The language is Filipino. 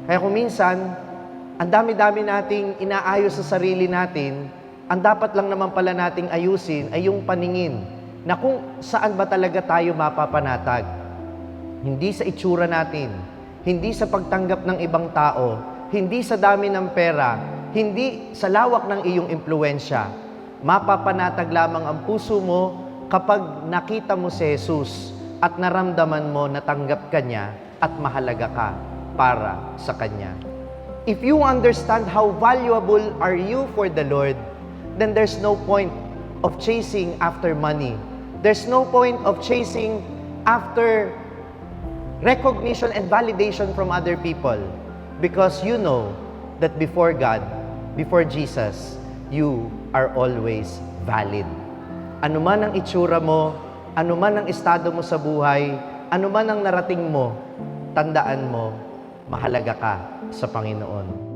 Kaya kung minsan, ang dami-dami nating inaayos sa sarili natin, ang dapat lang naman pala nating ayusin ay yung paningin na kung saan ba talaga tayo mapapanatag. Hindi sa itsura natin, hindi sa pagtanggap ng ibang tao, hindi sa dami ng pera, hindi sa lawak ng iyong impluensya. Mapapanatag lamang ang puso mo kapag nakita mo si Jesus at naramdaman mo na tanggap ka niya at mahalaga ka para sa Kanya. If you understand how valuable are you for the Lord, then there's no point of chasing after money. There's no point of chasing after recognition and validation from other people, because you know that before God, before Jesus, you are always valid. Ano man ang itsura mo, ano man ang estado mo sa buhay, ano man ang narating mo, tandaan mo, mahalaga ka sa Panginoon.